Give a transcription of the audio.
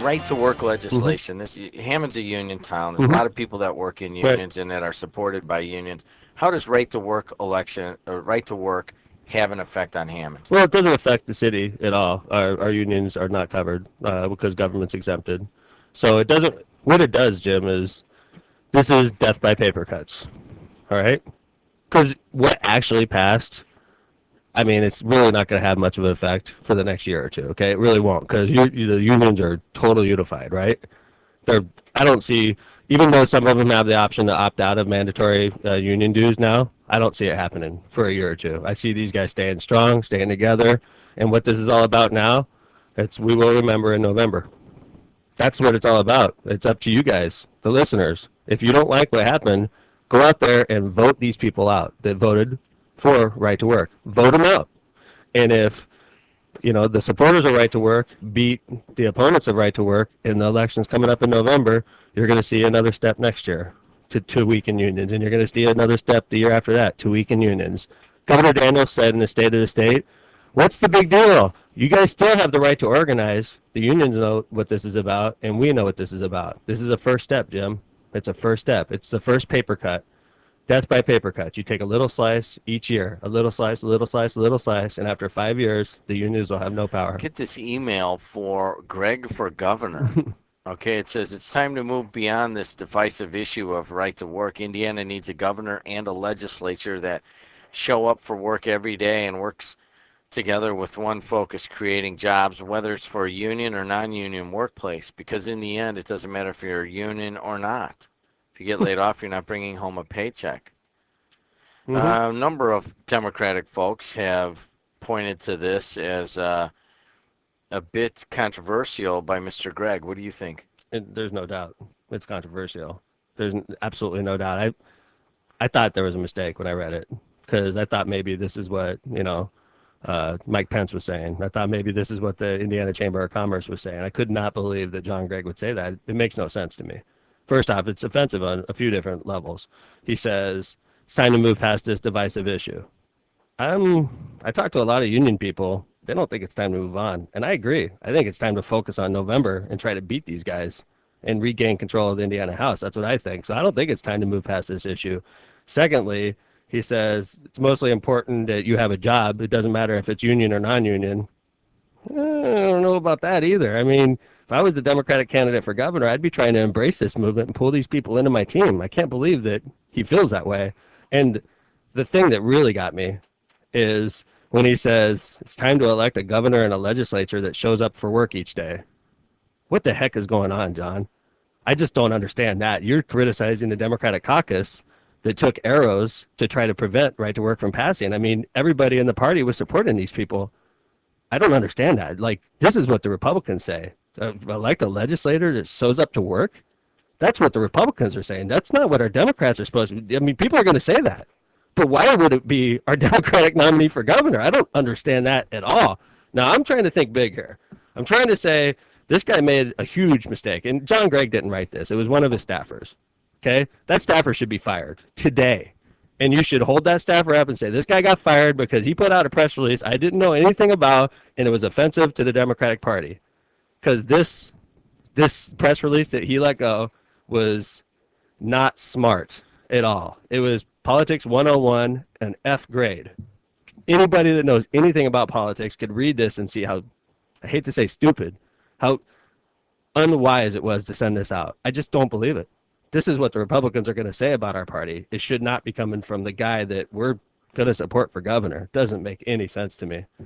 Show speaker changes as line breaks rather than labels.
right to work legislation. Hammond's a union town. There's a lot of people that work in unions and that are supported by unions. How does right to work right to work have an effect on Hammond?
Well, it doesn't affect the city at all. Our unions are not covered because government's exempted. So it doesn't. What it does, Jim, is this is death by paper cuts. All right? Because what actually passed, I mean, it's really not going to have much of an effect for the next year or two. Okay, it really won't, because the unions are totally unified, right? I don't see, even though some of them have the option to opt out of mandatory union dues now, I don't see it happening for a year or two. I see these guys staying strong, staying together, and what this is all about now, it's we will remember in November. That's what it's all about. It's up to you guys, the listeners. If you don't like what happened, go out there and vote these people out that voted for right to work. Vote them out. And if the supporters of right to work beat the opponents of right to work in the elections coming up in November, you're going to see another step next year to weaken unions, and you're going to see another step the year after that to weaken unions. Governor Daniels said in the State of the State, what's the big deal? You guys still have the right to organize. The unions know what this is about, and we know what this is about. This is a first step, Jim. It's a first step. It's the first paper cut. Death by paper cuts. You take a little slice each year, a little slice, a little slice, a little slice, and after 5 years, the unions will have no power.
Get this email for Greg for governor. Okay, it says it's time to move beyond this divisive issue of right to work. Indiana needs a governor and a legislature that show up for work every day and works together with one focus, creating jobs, whether it's for a union or non-union workplace, because in the end, it doesn't matter if you're a union or not. If you get laid off, you're not bringing home a paycheck. A number of Democratic folks have pointed to this as a bit controversial by Mr. Gregg. What do you think?
There's no doubt. It's controversial. There's absolutely no doubt. I thought there was a mistake when I read it, because I thought maybe this is what, Mike Pence was saying. I thought maybe this is what the Indiana Chamber of Commerce was saying. I could not believe that John Gregg would say that. It makes no sense to me. First off, it's offensive on a few different levels. He says, it's time to move past this divisive issue. I talked to a lot of union people. They don't think it's time to move on. And I agree. I think it's time to focus on November and try to beat these guys and regain control of the Indiana House. That's what I think. So I don't think it's time to move past this issue. Secondly, he says it's mostly important that you have a job. It doesn't matter if it's union or non-union. I don't know about that either. I mean, if I was the Democratic candidate for governor, I'd be trying to embrace this movement and pull these people into my team. I can't believe that he feels that way. And the thing that really got me is when he says it's time to elect a governor and a legislature that shows up for work each day. What the heck is going on, John? I just don't understand that. You're criticizing the Democratic caucus that took arrows to try to prevent right to work from passing. I mean, everybody in the party was supporting these people. I don't understand that. Like, this is what the Republicans say. Elect a legislator that shows up to work? That's what the Republicans are saying. That's not what our Democrats are supposed to be. I mean, people are going to say that. But why would it be our Democratic nominee for governor? I don't understand that at all. Now, I'm trying to think big here. I'm trying to say this guy made a huge mistake. And John Gregg didn't write this. It was one of his staffers. Okay? That staffer should be fired today. And you should hold that staffer up and say, this guy got fired because he put out a press release I didn't know anything about, and it was offensive to the Democratic Party. Because this press release that he let go was not smart at all. It was Politics 101, an F grade. Anybody that knows anything about politics could read this and see how, I hate to say stupid, how unwise it was to send this out. I just don't believe it. This is what the Republicans are going to say about our party. It should not be coming from the guy that we're going to support for governor. It doesn't make any sense to me.